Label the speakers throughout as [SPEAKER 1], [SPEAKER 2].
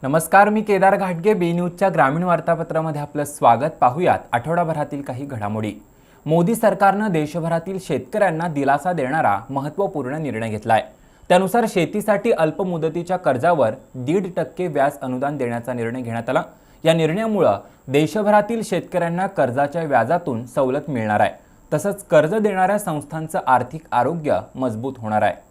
[SPEAKER 1] नमस्कार, मी केदार घाटगे. बी न्यूजच्या ग्रामीण वार्तापत्रामध्ये आपलं स्वागत. पाहूयात आठवडाभरातील काही घडामोडी. मोदी सरकारनं देशभरातील शेतकऱ्यांना दिलासा देणारा महत्त्वपूर्ण निर्णय घेतलाय. त्यानुसार शेतीसाठी अल्प मुदतीच्या कर्जावर 1.5% व्याज अनुदान देण्याचा निर्णय घेण्यात आला. या निर्णयामुळे देशभरातील शेतकऱ्यांना कर्जाच्या व्याजातून सवलत मिळणार आहे. तसंच कर्ज देणाऱ्या संस्थांचं आर्थिक आरोग्य मजबूत होणार आहे.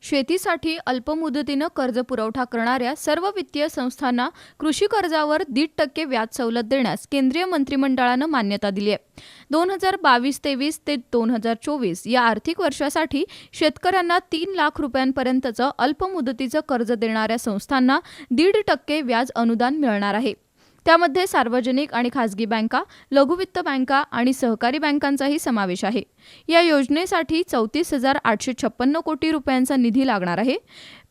[SPEAKER 2] शेतीसाठी अल्पमुदतीनं कर्ज पुरवठा करणाऱ्या सर्व वित्तीय संस्थांना कृषी कर्जावर 1.5% व्याज सवलत देण्यास केंद्रीय मंत्रिमंडळानं मान्यता दिली आहे. 2022-23 ते 2024 या आर्थिक वर्षासाठी शेतकऱ्यांना 3 लाख रुपयांपर्यंतचं अल्पमुदतीचं कर्ज देणाऱ्या संस्थांना 1.5% व्याज अनुदान मिळणार आहे. त्यामध्ये सार्वजनिक आणि खासगी बँका, लघुवित्त बँका आणि सहकारी बँकांचाही समावेश आहे. या योजनेसाठी 34,856 कोटी रुपयांचा निधी लागणार आहे.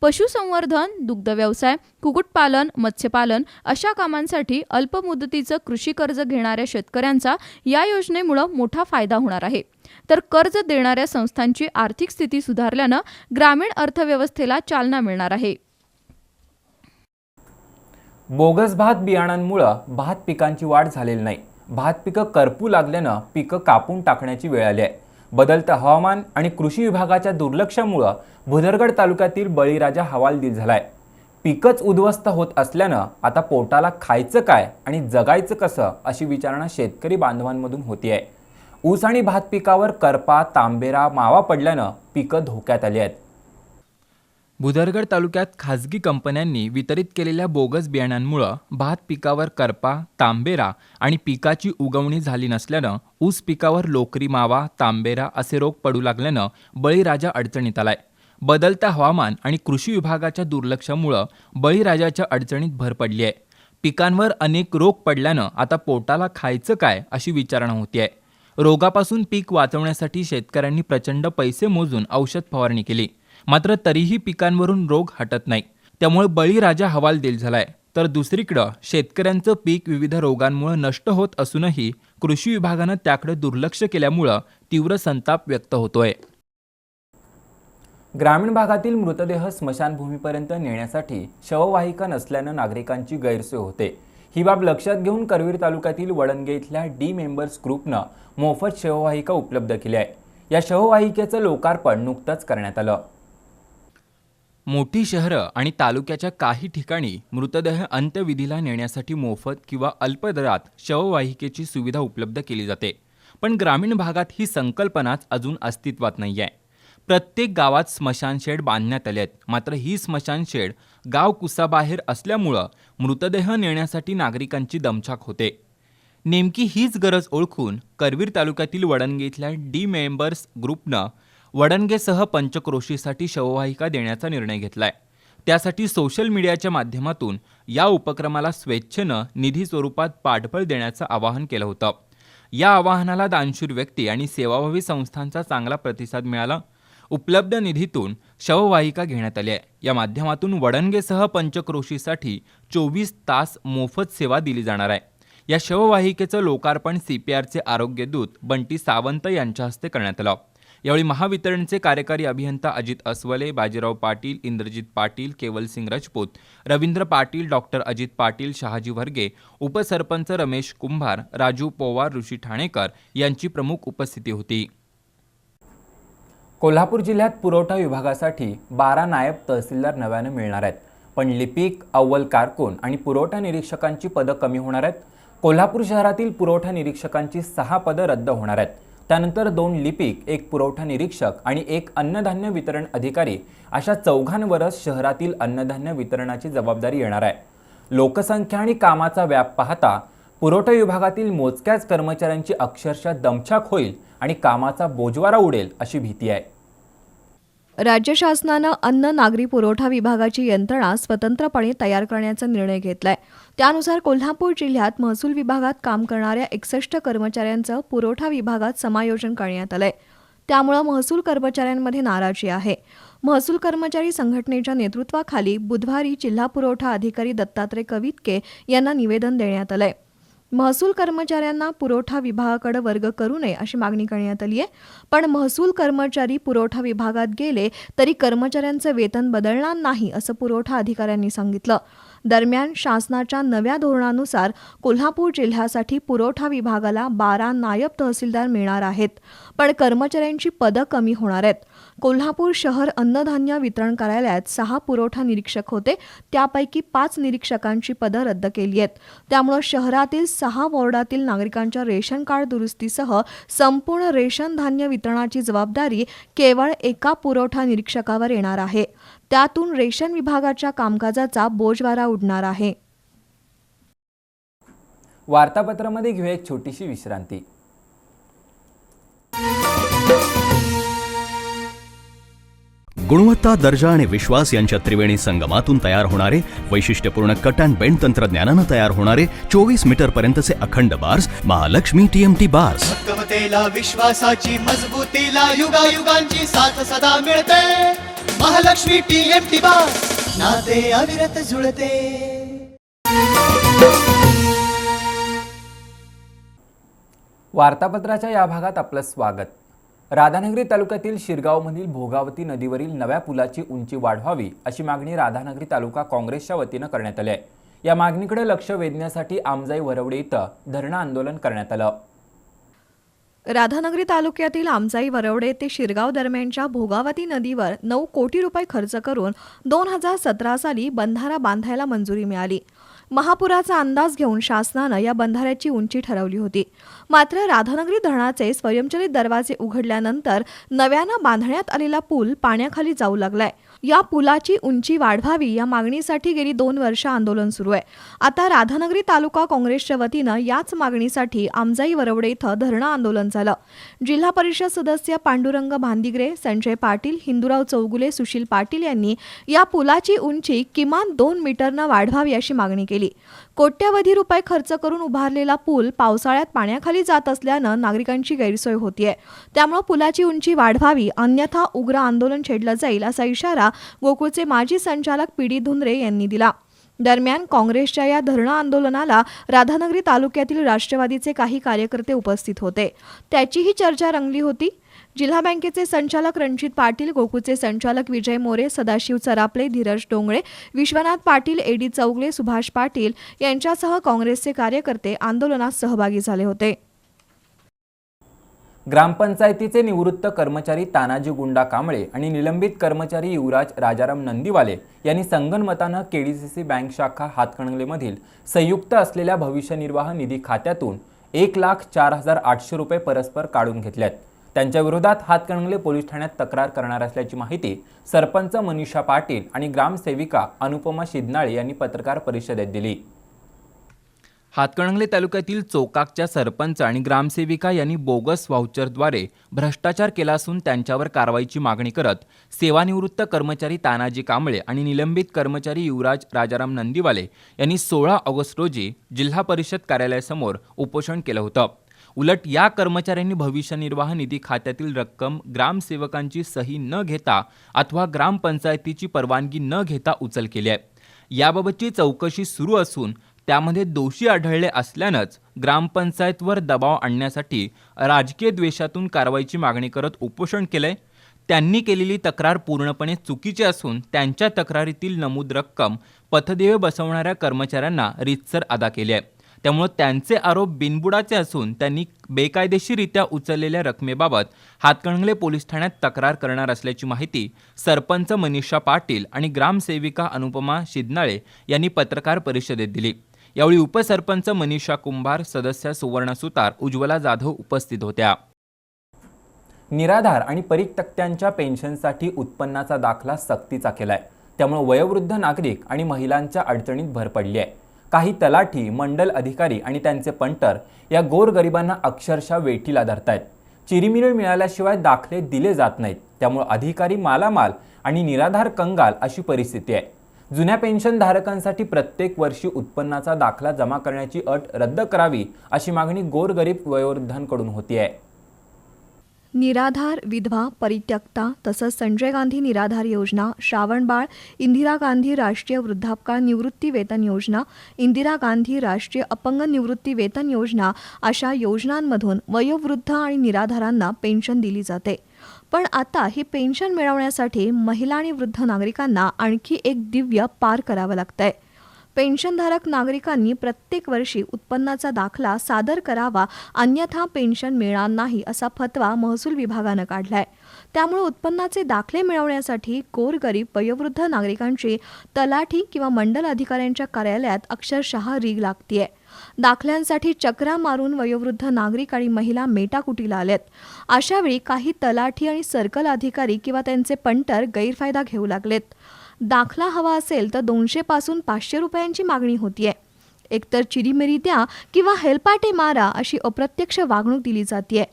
[SPEAKER 2] पशुसंवर्धन, दुग्धव्यवसाय, कुक्कुटपालन, मत्स्यपालन अशा कामांसाठी अल्पमुदतीचं कृषी कर्ज घेणाऱ्या शेतकऱ्यांचा या योजनेमुळे मोठा फायदा होणार आहे. तर कर्ज देणाऱ्या संस्थांची आर्थिक स्थिती सुधारल्यानं ग्रामीण अर्थव्यवस्थेला चालना मिळणार आहे.
[SPEAKER 1] बोगस भात बियाणांमुळे भात पिकांची वाढ झालेली नाही. भात पिकं करपू लागल्यानं पिकं कापून टाकण्याची वेळ आली आहे. बदलतं हवामान आणि कृषी विभागाच्या दुर्लक्षामुळे भुदरगड तालुक्यातील बळीराजा हवालदिल झालाय. पिकच उद्ध्वस्त होत असल्यानं आता पोटाला खायचं काय आणि जगायचं कसं अशी विचारणा शेतकरी बांधवांमधून होती आहे. ऊस आणि भात पिकावर करपा, तांबेरा, मावा पडल्यानं पिकं धोक्यात आली आहेत.
[SPEAKER 3] भुदरगड तालुक्यात खासगी कंपन्यांनी वितरित केलेल्या बोगस बियाणांमुळे भात पिकावर करपा, तांबेरा आणि पिकाची उगवणी झाली नसल्यानं ऊस पिकावर लोकरी मावा, तांबेरा असे रोग पडू लागल्यानं बळीराजा अडचणीत आलाय. बदलत्या हवामान आणि कृषी विभागाच्या दुर्लक्षामुळे बळीराजाच्या अडचणीत भर पडली आहे. पिकांवर अनेक रोग पडल्यानं आता पोटाला खायचं काय अशी विचारणा होती आहे. रोगापासून पीक वाचवण्यासाठी शेतकऱ्यांनी प्रचंड पैसे मोजून औषध फवारणी केली, मात्र तरीही पिकांवरून रोग हटत नाही. त्यामुळे बळीराजा हवालदिल झालाय. तर दुसरीकडं शेतकऱ्यांचं पीक विविध रोगांमुळे नष्ट होत असूनही कृषी विभागानं त्याकडे दुर्लक्ष केल्यामुळं तीव्र संताप व्यक्त होतोय.
[SPEAKER 1] ग्रामीण भागातील मृतदेह स्मशानभूमीपर्यंत नेण्यासाठी शववाहिका नसल्यानं नागरिकांची गैरसोय होते. ही बाब लक्षात घेऊन करवीर तालुक्यातील वडणगे इथल्या डी मेंबर्स ग्रुपनं मोफत शववाहिका उपलब्ध केली आहे. या शववाहिकेचं लोकार्पण नुकतंच करण्यात आलं.
[SPEAKER 3] मोठी शहरं आणि तालुक्याच्या काही ठिकाणी मृतदेह अंत्यविधीला नेण्यासाठी मोफत किंवा अल्प दरात शववाहिकेची सुविधा उपलब्ध केली जाते. पण ग्रामीण भागात ही संकल्पनाच अजून अस्तित्वात नाही आहे. प्रत्येक गावात स्मशानशेड बांधण्यात आले आहेत, मात्र ही स्मशानशेड गाव कुसाबाहेर असल्यामुळं मृतदेह नेण्यासाठी नागरिकांची दमछाक होते. नेमकी हीच गरज ओळखून करवीर तालुक्यातील वडणगे इथल्या डी मेंबर्स ग्रुपनं वडणगेसह पंचक्रोशीसाठी शववाहिका देण्याचा निर्णय घेतलाय. त्यासाठी सोशल मीडियाच्या माध्यमातून या उपक्रमाला स्वेच्छेनं निधी स्वरूपात पाठबळ देण्याचं आवाहन केलं होतं. या आवाहनाला दानशूर व्यक्ती आणि सेवाभावी संस्थांचा चांगला प्रतिसाद मिळाला. उपलब्ध निधीतून शववाहिका घेण्यात आली आहे. या माध्यमातून वडणगेसह पंचक्रोशीसाठी 24 तास मोफत सेवा दिली जाणार आहे. या शववाहिकेचं लोकार्पण CPRचे आरोग्यदूत बंटी सावंत यांच्या हस्ते करण्यात आलं. यावेळी महावितरणचे कार्यकारी अभियंता अजित अस्वले, बाजीराव पाटील, इंद्रजित पाटील, केवलसिंग राजपूत, रवींद्र पाटील, डॉक्टर अजित पाटील, शहाजी वर्गे, उपसरपंच रमेश कुंभार, राजू पोवार, ऋषी ठाणेकर यांची प्रमुख उपस्थिती होती.
[SPEAKER 1] कोल्हापूर जिल्ह्यात पुरवठा विभागासाठी 12 नायब तहसीलदार नव्यानं मिळणार आहेत. पण लिपिक, अव्वल कारकून आणि पुरवठा निरीक्षकांची पदं कमी होणार आहेत. कोल्हापूर शहरातील पुरवठा निरीक्षकांची 6 पदं रद्द होणार आहेत. त्यानंतर 2 लिपिक, 1 पुरवठा निरीक्षक आणि 1 अन्नधान्य वितरण अधिकारी अशा 4घांवरच शहरातील अन्नधान्य वितरणाची जबाबदारी येणार आहे. लोकसंख्या आणि कामाचा व्याप पाहता पुरवठा विभागातील मोजक्याच कर्मचाऱ्यांची अक्षरशः दमछाक होईल आणि कामाचा बोजवारा उडेल अशी भीती आहे.
[SPEAKER 4] राज्य शासनानं अन्न नागरी पुरवठा विभागाची यंत्रणा स्वतंत्रपणे तयार करण्याचा निर्णय घेतलाय. त्यानुसार कोल्हापूर जिल्ह्यात महसूल विभागात काम करणाऱ्या 61 कर्मचाऱ्यांचं पुरवठा विभागात समायोजन करण्यात आलंय. त्यामुळे महसूल कर्मचाऱ्यांमध्ये नाराजी आहे. महसूल कर्मचारी संघटनेच्या नेतृत्वाखाली बुधवारी जिल्हा पुरवठा अधिकारी दत्तात्रय कवितके यांना निवेदन देण्यात आलंय. महसूल कर्मचाऱ्यांना पुरवठा विभागाकडे वर्ग करू नये अशी मागणी करण्यात आली आहे. पण महसूल कर्मचारी पुरवठा विभागात गेले तरी कर्मचाऱ्यांचं वेतन बदलणार नाही असं पुरवठा अधिकाऱ्यांनी सांगितलं. दरम्यान शासनाच्या नव्या धोरणानुसार कोल्हापूर जिल्ह्यासाठी पुरवठा विभागाला 12 नायब तहसीलदार मिळणार आहेत, पण कर्मचाऱ्यांची पदं कमी होणार आहेत. कोल्हापूर शहर अन्नधान्य वितरण कार्यालयात 6 पुरवठा निरीक्षक होते, त्यापैकी 5 निरीक्षकांची पदं रद्द केली आहेत. त्यामुळे शहरातील 6 वॉर्डातील नागरिकांच्या रेशन कार्ड दुरुस्तीसह संपूर्ण रेशन धान्य वितरणाची जबाबदारी केवळ एका पुरवठा निरीक्षकावर येणार आहे. त्यातून रेशन विभागाच्या कामकाजाचा बोजवारा उडणार आहे.
[SPEAKER 1] वार्तापत्रामध्ये घेऊया एक छोटीशी विश्रांती.
[SPEAKER 5] गुणवत्ता, दर्जा आणि विश्वास यांच्या त्रिवेणी संगमातून तयार होणारे वैशिष्ट्यपूर्ण कट अँड बेंड तंत्रज्ञानानं तयार होणारे 24 मीटर पर्यंतचे अखंड बार्स महालक्ष्मी TMT बार्स.
[SPEAKER 6] भक्कमतेला, विश्वासाची मजबूतीला युगायुगांची साथ सदा मिळते. महालक्ष्मी TMT बार्स, नाते अविरत जुळते.
[SPEAKER 1] वार्तापत्राच्या या भागात आपलं स्वागत. राधानगरी तालुक्यातील शिरगावमधील भोगावती नदीवरील नव्या पुलाची उंची वाढवावी अशी मागणी राधानगरी तालुका काँग्रेसच्या वतीनं करण्यात आली आहे. या मागणीकडे लक्ष वेधण्यासाठी आमजाई वरवडे इथं धरणं आंदोलन करण्यात आलं.
[SPEAKER 4] राधानगरी तालुक्यातील आमजाई वरवडे ते शिरगाव दरम्यानच्या भोगावती नदीवर 9 कोटी रुपये खर्च करून 2017 साली बंधारा बांधायला मंजुरी मिळाली. महापुराचा अंदाज घेऊन शासनानं या बंधाऱ्याची उंची ठरवली होती. मात्र राधानगरी धरणाचे स्वयंचलित दरवाजे उघडल्यानंतर नव्यानं बांधण्यात आलेला पूल पाण्याखाली जाऊ लागलाय. या पुलाची उंची वाढवावी या मागणीसाठी गेली 2 वर्ष आंदोलन सुरू आहे. आता राधानगरी तालुका काँग्रेसच्या वतीनं याच मागणीसाठी आमजाई वरवडे इथं धरणं आंदोलन झालं. जिल्हा परिषद सदस्य पांडुरंग भांदिगरे, संजय पाटील, हिंदूराव चौगुले, सुशील पाटील यांनी या पुलाची उंची किमान 2 मीटरनं वाढवावी अशी मागणी केली. कोट्यवधी रुपये खर्च करून उभारलेला पूल पावसाळ्यात पाण्याखाली जात असल्यानं नागरिकांची गैरसोय होतीये. त्यामुळे पुलाची उंची वाढवावी, अन्यथा उग्र आंदोलन छेडलं जाईल असा इशारा गोकुळचे माजी संचालक PD धुंद्रे यांनी दिला. दरम्यान काँग्रेसच्या या धरणं आंदोलनाला राधानगरी तालुक्यातील राष्ट्रवादीचे काही कार्यकर्ते उपस्थित होते. त्याचीही चर्चा रंगली होती. जिल्हा बँकेचे संचालक रणजित पाटील, गोकुळचे संचालक विजय मोरे, सदाशिव चरापले, धीरज डोंगळे, विश्वनाथ पाटील, AD चौगले, सुभाष पाटील यांच्यासह काँग्रेसचे कार्यकर्ते आंदोलनात सहभागी झाले होते.
[SPEAKER 1] ग्रामपंचायतीचे निवृत्त कर्मचारी तानाजी गुंडा कांबळे आणि निलंबित कर्मचारी युवराज राजाराम नंदीवाले यांनी संगनमतानं KDCC बँक शाखा हातकणंगलेमधील संयुक्त असलेल्या भविष्य निर्वाह निधी खात्यातून 1,04,800 रुपये परस्पर काढून घेतल्यात. त्यांच्या विरोधात हातकणंगले पोलीस ठाण्यात तक्रार करणार असल्याची माहिती सरपंच मनीषा पाटील आणि ग्रामसेविका अनुपमा शिदनाळे यांनी पत्रकार परिषदेत दिली.
[SPEAKER 3] हातकणंगले तालुक्यातील चोकाकच्या सरपंच आणि ग्रामसेविका यांनी बोगस व्हाउचरद्वारे भ्रष्टाचार केला असून त्यांच्यावर कारवाईची मागणी करत सेवानिवृत्त कर्मचारी तानाजी कांबळे आणि निलंबित कर्मचारी युवराज राजाराम नंदीवाले यांनी 16 ऑगस्ट रोजी जिल्हा परिषद कार्यालयासमोर उपोषण केलं होतं. उलट या कर्मचाऱ्यांनी भविष्य निर्वाह निधी खात्यातील रक्कम ग्रामसेवकांची सही न घेता अथवा ग्रामपंचायतीची परवानगी न घेता उचल केली आहे. याबाबतची चौकशी सुरू असून त्यामध्ये दोषी आढळले असल्यानंच ग्रामपंचायतवर दबाव आणण्यासाठी राजकीय द्वेषातून कारवाईची मागणी करत उपोषण केलंय. त्यांनी केलेली तक्रार पूर्णपणे चुकीची असून त्यांच्या तक्रारीतील नमूद रक्कम पथदिवे बसवणाऱ्या कर्मचाऱ्यांना रीतसर अदा केली आहे. त्यामुळे त्यांचे आरोप बिनबुडाचे असून त्यांनी बेकायदेशीररित्या उचललेल्या रकमेबाबत हातकणंगले पोलीस ठाण्यात तक्रार करणार असल्याची माहिती सरपंच मनीषा पाटील आणि ग्रामसेविका अनुपमा शिदनाळे यांनी पत्रकार परिषदेत दिली. यावेळी उपसरपंच मनीषा कुंभार, सदस्य सुवर्ण सुतार, उज्ज्वला जाधव उपस्थित होत्या.
[SPEAKER 1] निराधार आणि परीक तक्त्यांच्या पेन्शनसाठी उत्पन्नाचा दाखला सक्तीचा केलाय. त्यामुळे वयोवृद्ध नागरिक आणि महिलांच्या अडचणीत भर पडली आहे. काही तलाठी, मंडल अधिकारी आणि त्यांचे पंटर या गोरगरिबांना अक्षरशः वेठीला धरतायत. चिरीमिरी मिळाल्याशिवाय दाखले दिले जात नाहीत. त्यामुळे अधिकारी मालामाल आणि निराधार कंगाल अशी परिस्थिती आहे. जुन्या पेन्शनधारकांसाठी प्रत्येक वर्षी उत्पन्नाचा दाखला जमा करण्याची अट रद्द करावी अशी मागणी गोरगरीब वयोवृद्धांकडून होती आहे.
[SPEAKER 4] निराधार, विधवा, परित्यक्ता तसंच संजय गांधी निराधार योजना, श्रावणबाळ, इंदिरा गांधी राष्ट्रीय वृद्धापकाळ निवृत्ती वेतन योजना, इंदिरा गांधी राष्ट्रीय अपंग निवृत्ती वेतन योजना अशा योजनांमधून वयोवृद्ध आणि निराधारांना पेन्शन दिली जाते. पण आता ही पेन्शन मिळवण्यासाठी महिला आणि वृद्ध नागरिकांना आणखी एक दिव्य पार करावं लागतंय. पेन्शनधारक नागरिकांनी प्रत्येक वर्षी उत्पन्नाचा दाखला सादर करावा, अन्यथा पेन्शन मिळणार नाही असा फतवा महसूल विभागानं काढलाय. त्यामुळे उत्पन्नाचे दाखले मिळवण्यासाठी गोरगरीब वयोवृद्ध नागरिकांची तलाठी किंवा मंडल अधिकाऱ्यांच्या कार्यालयात अक्षरशः रीग लागतीये. दाखल्यांसाठी चक्रा मारून वयोवृद्ध नागरिक आणि महिला मेटाकुटीला आलेत. अशावेळी काही तलाठी आणि सर्कल अधिकारी किंवा त्यांचे पंटर गैरफायदा घेऊ लागलेत. दाखला हवा असेल तर 200 पासून 500 रुपयांची मागणी होतीये. एकतर चिरीमिरी द्या किंवा हेलपाटे मारा अशी अप्रत्यक्ष वागणूक दिली जातीये.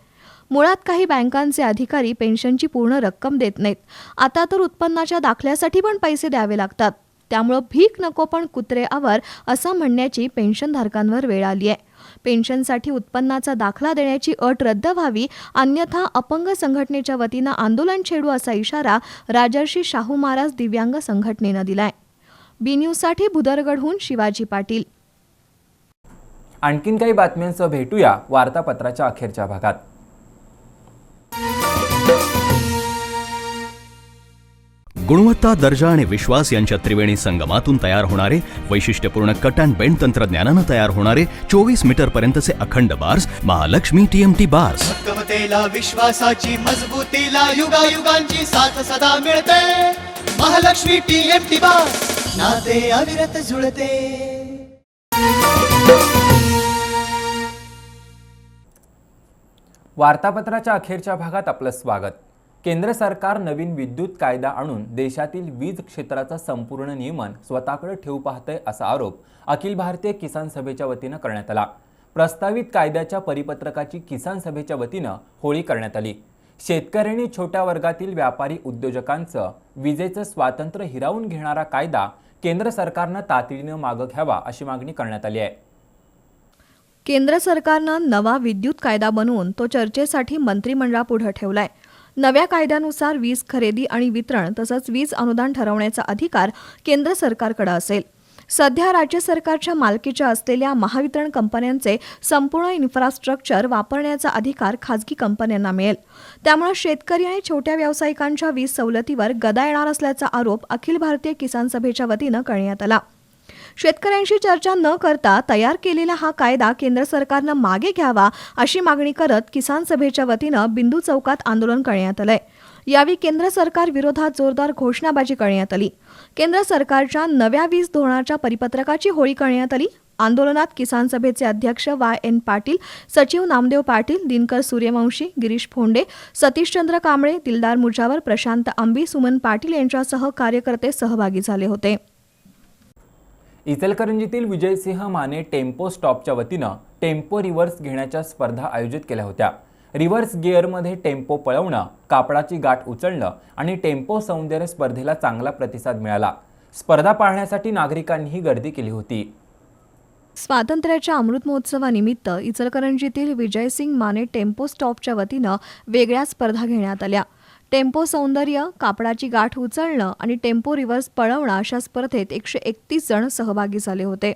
[SPEAKER 4] मुळात काही बँकांचे अधिकारी पेन्शनची पूर्ण रक्कम देत नाहीत. आता तर उत्पन्नाच्या दाखल्यासाठी पण पैसे द्यावे लागतात. त्यामुळं भीक नको पण कुत्रे आवर असं म्हणण्याची पेन्शनधारकांवर वेळ आली आहे. पेन्शनसाठी उत्पन्नाचा दाखला देण्याची अट रद्द व्हावी, अन्यथा अपंग संघटनेच्या वतीनं आंदोलन छेडू असा इशारा राजर्षी शाहू महाराज दिव्यांग संघटनेनं दिलाय. बी न्यूजसाठी भुदरगडहून शिवाजी पाटील.
[SPEAKER 1] आणखीन काही बातम्यांसह भेटूया वार्तापत्राच्या अखेरच्या भागात.
[SPEAKER 5] गुणवत्ता, दर्जा आणि विश्वास यांच्या त्रिवेणी संगमातून तयार होणारे वैशिष्ट्यपूर्ण कट अँड बेंड तंत्रज्ञानानं तयार होणारे 24 मीटर पर्यंतचे अखंड बार्स महालक्ष्मी TMT बार्स.
[SPEAKER 6] भक्कमतेला विश्वासाची मजबूतीला युगायुगांची साथ सदा मिळते. महालक्ष्मी TMT बार्स नाते अविरत जुळते.
[SPEAKER 1] वार्तापत्राच्या अखेरच्या भागात आपलं स्वागत. केंद्र सरकार नवीन विद्युत कायदा आणून देशातील वीज क्षेत्राचं संपूर्ण नियमन स्वतःकडे ठेवू पाहतंय असा आरोप अखिल भारतीय किसान सभेच्या वतीनं करण्यात आला. प्रस्तावित कायद्याच्या परिपत्रकाची किसान सभेच्या वतीनं होळी करण्यात आली. शेतकऱ्यांनी छोट्या वर्गातील व्यापारी उद्योजकांचं विजेचं स्वातंत्र्य हिरावून घेणारा कायदा केंद्र सरकारनं तातडीनं मागं घ्यावा अशी मागणी करण्यात आली आहे.
[SPEAKER 4] केंद्र सरकारनं नवा विद्युत कायदा बनवून तो चर्चेसाठी मंत्रिमंडळापुढे ठेवलाय. नव्या कायद्यानुसार वीज खरेदी आणि वितरण तसंच वीज अनुदान ठरवण्याचा अधिकार केंद्र सरकारकडे असेल. सध्या राज्य सरकारच्या मालकीच्या असलेल्या महावितरण कंपन्यांचे संपूर्ण इन्फ्रास्ट्रक्चर वापरण्याचा अधिकार खाजगी कंपन्यांना मिळेल. त्यामुळे शेतकरी आणि छोट्या व्यावसायिकांच्या वीज सवलतीवर गदा येणार असल्याचा आरोप अखिल भारतीय किसान सभेच्या वतीनं करण्यात आला. शेतकऱ्यांशी चर्चा न करता तयार केलेला हा कायदा केंद्र सरकारनं मागे घ्यावा अशी मागणी करत किसान सभेच्या वतीनं बिंदू चौकात आंदोलन करण्यात आलंय. यावेळी केंद्र सरकार विरोधात जोरदार घोषणाबाजी करण्यात आली. केंद्र सरकारच्या नव्या वीज धोरणाच्या परिपत्रकाची होळी करण्यात आली. आंदोलनात किसान सभेचे अध्यक्ष YN पाटील, सचिव नामदेव पाटील, दिनकर सूर्यवंशी, गिरीश फोंडे, सतीशचंद्र कांबळे, दिलदार मुजावर, प्रशांत आंबी, सुमन पाटील यांच्यासह कार्यकर्ते सहभागी झाले होते.
[SPEAKER 1] इचलकरंजीतील विजयसिंह माने टेम्पो स्टॉपच्या वतीनं टेम्पो रिव्हर्स घेण्याच्या स्पर्धा आयोजित केल्या होत्या. रिव्हर्स गिअरमध्ये टेम्पो पळवणं, कापडाची गाठ उचलणं आणि टेम्पो सौंदर्य स्पर्धेला चांगला प्रतिसाद मिळाला. स्पर्धा पाहण्यासाठी नागरिकांनीही गर्दी केली होती.
[SPEAKER 4] स्वातंत्र्याच्या अमृत महोत्सवानिमित्त इचलकरंजीतील विजयसिंग माने टेम्पो स्टॉपच्या वतीनं वेगळ्या स्पर्धा घेण्यात आल्या. टेम्पो सौंदर्य, कापडाची गाठ उचलणं आणि टेम्पो रिव्हर्स पळवणं अशा स्पर्धेत 131 जण सहभागी झाले होते.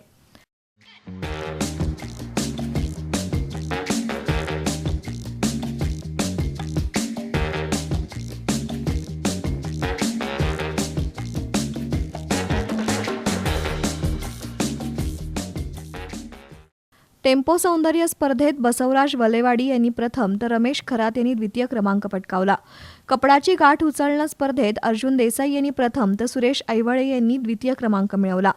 [SPEAKER 4] टेम्पो सौंदर्य स्पर्धेत बसवराज वलेवाडी यांनी प्रथम तर रमेश खरात यांनी द्वितीय क्रमांक पटकावला. कपडाची गाठ उचलणं स्पर्धेत अर्जुन देसाई यांनी प्रथम तर सुरेश ऐवळे यांनी द्वितीय क्रमांक मिळवला.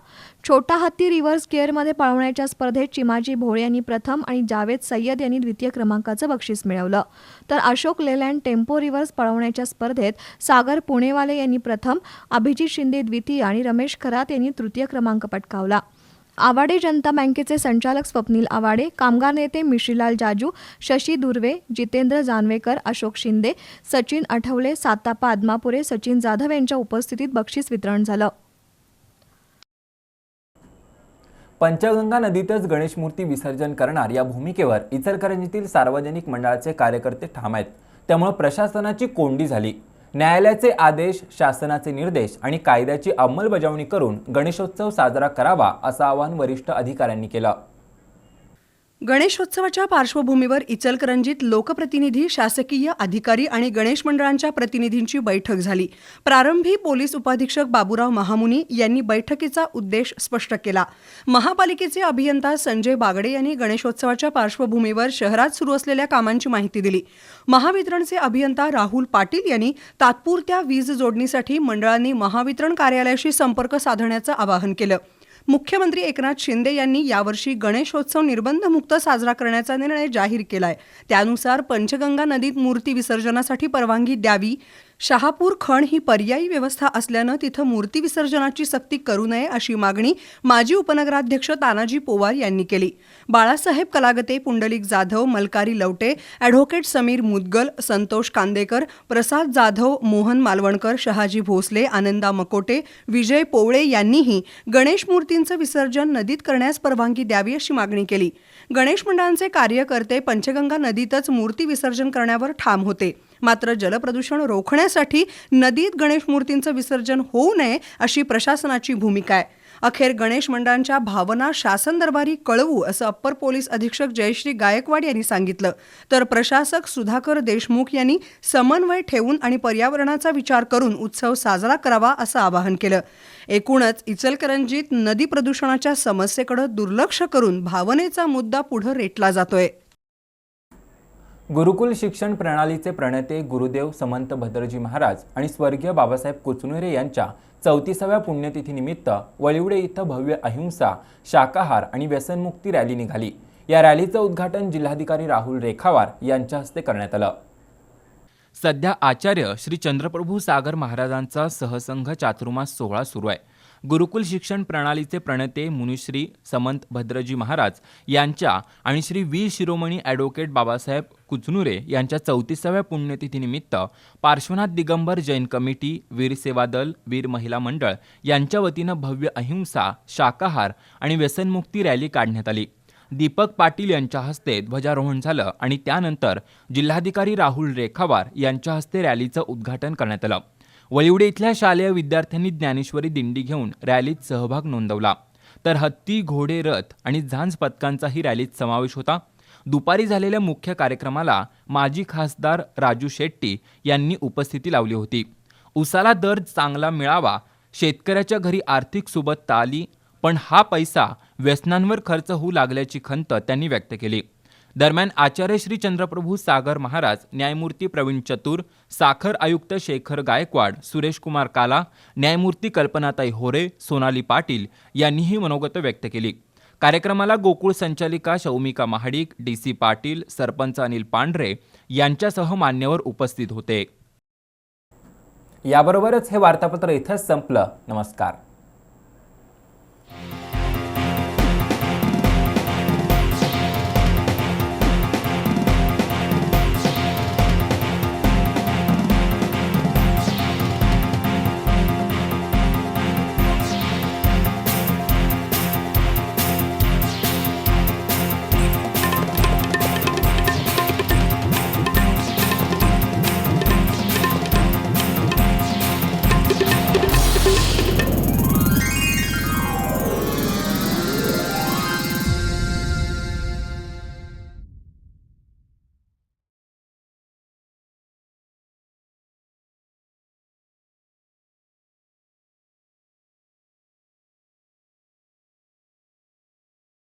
[SPEAKER 4] छोटा हत्ती रिव्हर्स गिअरमध्ये पळवण्याच्या स्पर्धेत चिमाजी भोळे यांनी प्रथम आणि जावेद सय्यद यांनी द्वितीय क्रमांकाचं बक्षीस मिळवलं. तर अशोक लेलँड टेम्पो रिव्हर्स पळवण्याच्या स्पर्धेत सागर पुणेवाले यांनी प्रथम, अभिजित शिंदे द्वितीय आणि रमेश खरात यांनी तृतीय क्रमांक पटकावला. आवाडे जनता बँकेचे संचालक स्वप्नील आवाडे, कामगार नेते मिश्रीलाल जाजू, शशी दुर्वे, जितेंद्र जानवेकर, अशोक शिंदे, सचिन आठवले, सातापा आदमापुरे, सचिन जाधव यांच्या उपस्थितीत बक्षीस वितरण झालं.
[SPEAKER 1] पंचगंगा नदीतच गणेश मूर्ती विसर्जन करणार या भूमिकेवर इचलकरंजीतील सार्वजनिक मंडळाचे कार्यकर्ते ठाम आहेत. त्यामुळे प्रशासनाची कोंडी झाली. न्यायालयाचे आदेश, शासनाचे निर्देश आणि कायद्याची अंमलबजावणी करून गणेशोत्सव साजरा करावा असं आवाहन वरिष्ठ अधिकाऱ्यांनी केलं.
[SPEAKER 7] गणेशोत्सवाच्या पार्श्वभूमीवर इचलकरंजीत लोकप्रतिनिधी, शासकीय अधिकारी आणि गणेश मंडळांच्या प्रतिनिधींची बैठक झाली. प्रारंभी पोलीस उपाधीक्षक बाबूराव महामुनी यांनी बैठकीचा उद्देश स्पष्ट केला. महापालिकेचे अभियंता संजय बागडे यांनी गणेशोत्सवाच्या पार्श्वभूमीवर शहरात सुरू असलेल्या कामांची माहिती दिली. महावितरणचे अभियंता राहुल पाटील यांनी तात्पुरत्या वीज जोडणीसाठी मंडळांनी महावितरण कार्यालयाशी संपर्क साधण्याचं आवाहन केलं. मुख्यमंत्री एकनाथ शिंदे यांनी यावर्षी गणेशोत्सव निर्बंधमुक्त साजरा करण्याचा निर्णय जाहीर केलाय. त्यानुसार पंचगंगा नदीत मूर्ती विसर्जनासाठी परवानगी द्यावी. शहापूर खण ही पर्यायी व्यवस्था असल्यानं तिथं मूर्ती विसर्जनाची सक्ती करू नये अशी मागणी माजी उपनगराध्यक्ष तानाजी पोवार यांनी केली. बाळासाहेब कलागते, पुंडलिक जाधव, मलकारी लवटे, ॲडव्होकेट समीर मुदगल, संतोष कांदेकर, प्रसाद जाधव, मोहन मालवणकर, शहाजी भोसले, आनंदा मकोटे, विजय पोवळे यांनीही गणेश मूर्तींचं विसर्जन नदीत करण्यास परवानगी द्यावी अशी मागणी केली. गणेश मंडळांचे कार्यकर्ते पंचगंगा नदीतच मूर्ती विसर्जन करण्यावर ठाम होते. मात्र जलप्रदूषण रोखण्यासाठी नदीत गणेश मूर्तींचं विसर्जन होऊ नये अशी प्रशासनाची भूमिका आहे. अखेर गणेश मंडळांच्या भावना शासन दरबारी कळवू असं अप्पर पोलीस अधीक्षक जयश्री गायकवाड यांनी सांगितलं. तर प्रशासक सुधाकर देशमुख यांनी समन्वय ठेवून आणि पर्यावरणाचा विचार करून उत्सव साजरा करावा असं आवाहन केलं. एकूणच इचलकरंजीत नदी प्रदूषणाच्या समस्येकडे दुर्लक्ष करून भावनेचा मुद्दा पुढे रेटला जातोय.
[SPEAKER 1] गुरुकुल शिक्षण प्रणालीचे प्रणेते गुरुदेव समंत भद्रजी महाराज आणि स्वर्गीय बाबासाहेब कुचनुरे यांच्या 34व्या पुण्यतिथीनिमित्त वळिवडे इथं भव्य अहिंसा, शाकाहार आणि व्यसनमुक्ती रॅली निघाली. या रॅलीचं उद्घाटन जिल्हाधिकारी राहुल रेखावार यांच्या हस्ते करण्यात आलं.
[SPEAKER 3] सध्या आचार्य श्री चंद्रप्रभू सागर महाराजांचा सहसंघ चातुर्मास सोहळा सुरू आहे. गुरुकुल शिक्षण प्रणालीचे प्रणेते मुनिश्री समंत भद्रजी महाराज यांच्या आणि श्री वीर शिरोमणी ॲडव्होकेट बाबासाहेब कुचनुरे यांच्या 34व्या पुण्यतिथीनिमित्त पार्श्वनाथ दिगंबर जैन कमिटी, वीर सेवा दल, वीर महिला मंडळ यांच्या वतीनं भव्य अहिंसा, शाकाहार आणि व्यसनमुक्ती रॅली काढण्यात आली. दीपक पाटील यांच्या हस्ते ध्वजारोहण झालं आणि त्यानंतर जिल्हाधिकारी राहुल रेखावार यांच्या हस्ते रॅलीचं उद्घाटन करण्यात आलं. वळिवडे इथल्या शालेय विद्यार्थ्यांनी ज्ञानेश्वरी दिंडी घेऊन रॅलीत सहभाग नोंदवला. तर हत्ती, घोडे, रथ आणि झांज पथकांचाही रॅलीत समावेश होता. दुपारी झालेल्या मुख्य कार्यक्रमाला माजी खासदार राजू शेट्टी यांनी उपस्थिती लावली होती. उसाला दर चांगला मिळावा, शेतकऱ्याच्या घरी आर्थिक सुबत्ता आली, पण हा पैसा व्यसनांवर खर्च होऊ लागल्याची खंत त्यांनी व्यक्त केली. दरम्यान आचार्य श्री चंद्रप्रभू सागर महाराज, न्यायमूर्ती प्रवीण चतुर, साखर आयुक्त शेखर गायकवाड, सुरेश कुमार काला, न्यायमूर्ती कल्पनाताई होरे, सोनाली पाटील यांनीही मनोगत व्यक्त केली. कार्यक्रमाला गोकुळ संचालिका शौमिका महाडिक, DC पाटील, सरपंच अनिल पांढरे यांच्यासह मान्यवर उपस्थित होते.
[SPEAKER 1] याबरोबरच हे वार्तापत्र इथंच संपलं. नमस्कार.